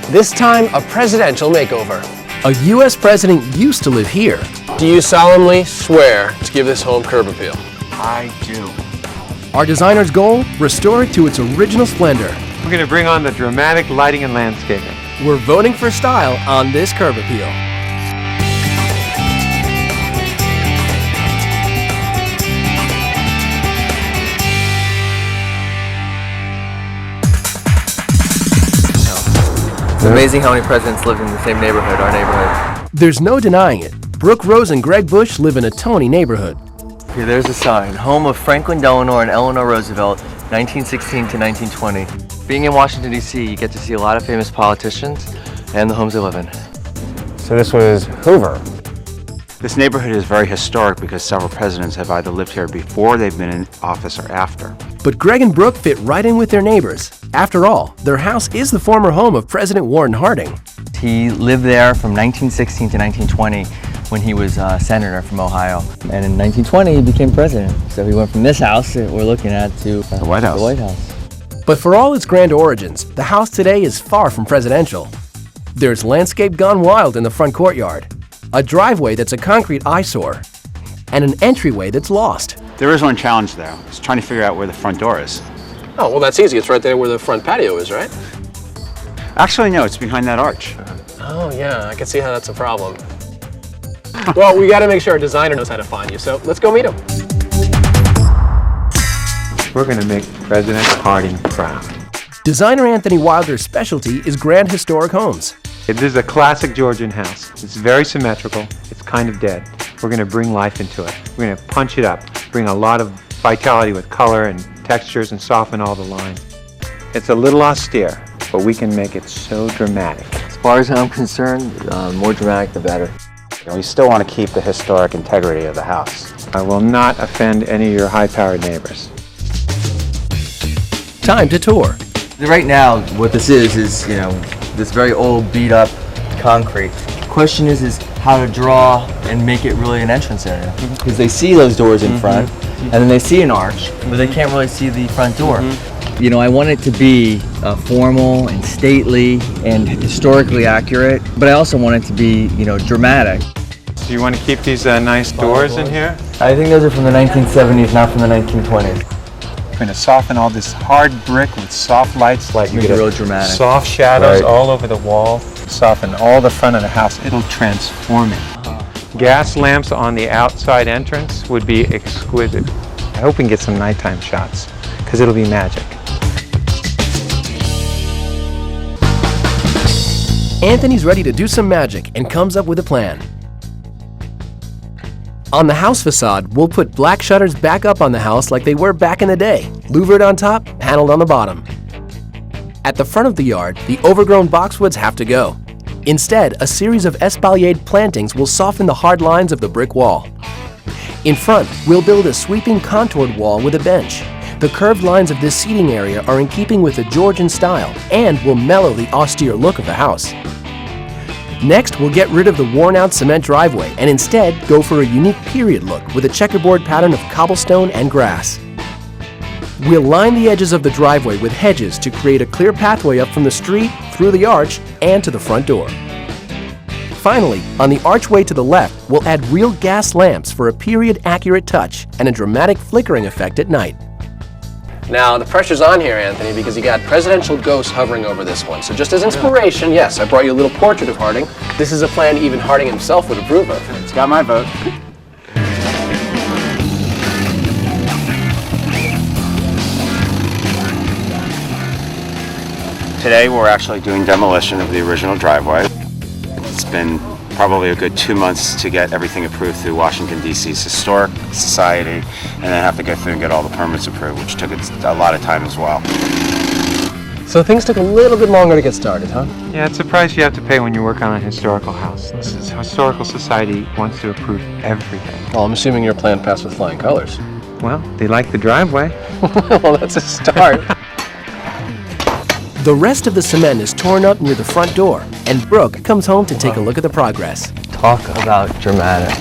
This time, a presidential makeover. A U.S. president used to live here. Do you solemnly swear to give this home curb appeal? I do. Our designer's goal? Restore it to its original splendor. We're going to bring on the dramatic lighting and landscaping. We're voting for style on this curb appeal. It's amazing how many presidents lived in the same neighborhood, our neighborhood. There's no denying it. Brooke Rose and Greg Bush live in a Tony neighborhood. Here, there's a sign. Home of Franklin Delano and Eleanor Roosevelt, 1916 to 1920. Being in Washington, D.C., you get to see a lot of famous politicians and the homes they live in. So this was Hoover. This neighborhood is very historic because several presidents have either lived here before they've been in office or after. But Greg and Brooke fit right in with their neighbors. After all, their house is the former home of President Warren Harding. He lived there from 1916 to 1920 when he was senator from Ohio. And in 1920, he became president. So he went from this house that we're looking at to The White House. The White House. But for all its grand origins, the house today is far from presidential. There's landscape gone wild in the front courtyard, a driveway that's a concrete eyesore, and an entryway that's lost. There is one challenge though. It's trying to figure out where the front door is. Oh, well, that's easy. It's right there where the front patio is, right? Actually, no, it's behind that arch. Oh, yeah, I can see how that's a problem. Well, we got to make sure our designer knows how to find you, so let's go meet him. We're going to make President Harding proud. Designer Anthony Wilder's specialty is grand historic homes. This is a classic Georgian house. It's very symmetrical. It's kind of dead. We're going to bring life into it. We're going to punch it up, bring a lot of vitality with color and textures and soften all the lines. It's a little austere, but we can make it so dramatic. As far as I'm concerned, more dramatic the better. And we still want to keep the historic integrity of the house. I will not offend any of your high-powered neighbors. Time to tour. Right now, what this is this very old, beat-up concrete. The question is how to draw and make it really an entrance area. Because they see those doors in front, and then they see an arch, but they can't really see the front door. You know, I want it to be formal and stately and historically accurate, but I also want it to be, dramatic. Do you want to keep these nice doors in here? I think those are from the 1970s, not from the 1920s. We're going to soften all this hard brick with soft lights. Make it real dramatic. Soft shadows all over the wall. Soften all the front of the house. It'll transform it. Gas lamps on the outside entrance would be exquisite. I hope we can get some nighttime shots, because it'll be magic. Anthony's ready to do some magic and comes up with a plan. On the house facade, we'll put black shutters back up on the house like they were back in the day, louvered on top, paneled on the bottom. At the front of the yard, the overgrown boxwoods have to go. Instead, a series of espaliered plantings will soften the hard lines of the brick wall. In front, we'll build a sweeping contoured wall with a bench. The curved lines of this seating area are in keeping with the Georgian style and will mellow the austere look of the house. Next, we'll get rid of the worn-out cement driveway and instead go for a unique period look with a checkerboard pattern of cobblestone and grass. We'll line the edges of the driveway with hedges to create a clear pathway up from the street, through the arch, and to the front door. Finally, on the archway to the left, we'll add real gas lamps for a period-accurate touch and a dramatic flickering effect at night. Now, the pressure's on here, Anthony, because you got presidential ghosts hovering over this one. So just as inspiration, yes, I brought you a little portrait of Harding. This is a plan even Harding himself would approve of. It's got my vote. Today we're actually doing demolition of the original driveway. It's been probably a good 2 months to get everything approved through Washington, D.C.'s Historic Society, and then have to go through and get all the permits approved, which took a lot of time as well. So things took a little bit longer to get started, huh? Yeah, it's a price you have to pay when you work on a historical house. This is Historical Society wants to approve everything. Well, I'm assuming your plan passed with flying colors. Well, they like the driveway. Well, that's a start. The rest of the cement is torn up near the front door, and Brooke comes home to take a look at the progress. Talk about dramatic.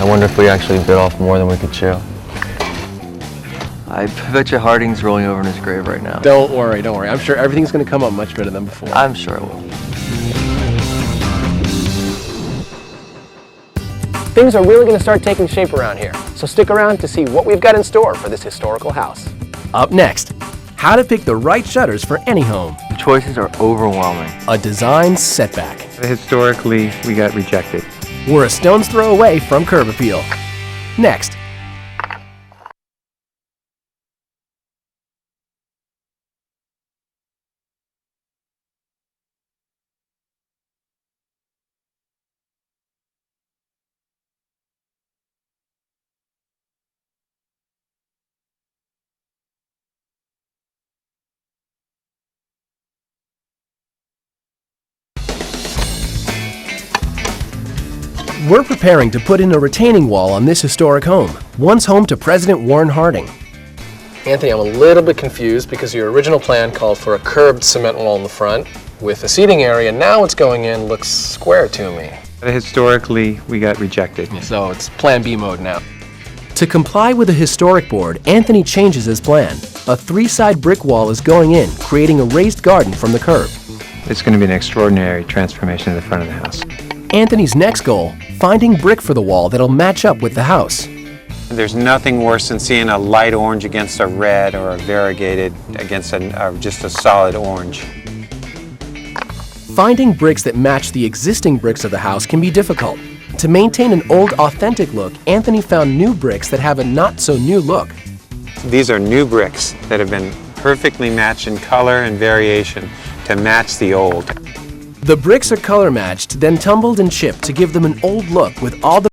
I wonder if we actually bit off more than we could chew. I bet you Harding's rolling over in his grave right now. Don't worry, don't worry. I'm sure everything's going to come up much better than before. I'm sure it will. Things are really going to start taking shape around here, so stick around to see what we've got in store for this historical house. Up next, how to pick the right shutters for any home. The choices are overwhelming. A design setback. Historically, we got rejected. We're a stone's throw away from curb appeal. Next. We're preparing to put in a retaining wall on this historic home, once home to President Warren Harding. Anthony, I'm a little bit confused because your original plan called for a curbed cement wall in the front with a seating area. Now what's going in looks square to me. Historically, we got rejected. So it's Plan B mode now. To comply with the historic board, Anthony changes his plan. A 3-side brick wall is going in, creating a raised garden from the curb. It's going to be an extraordinary transformation of the front of the house. Anthony's next goal, finding brick for the wall that'll match up with the house. There's nothing worse than seeing a light orange against a red or a variegated against just a solid orange. Finding bricks that match the existing bricks of the house can be difficult. To maintain an old, authentic look, Anthony found new bricks that have a not-so-new look. These are new bricks that have been perfectly matched in color and variation to match the old. The bricks are color matched, then tumbled and chipped to give them an old look with all the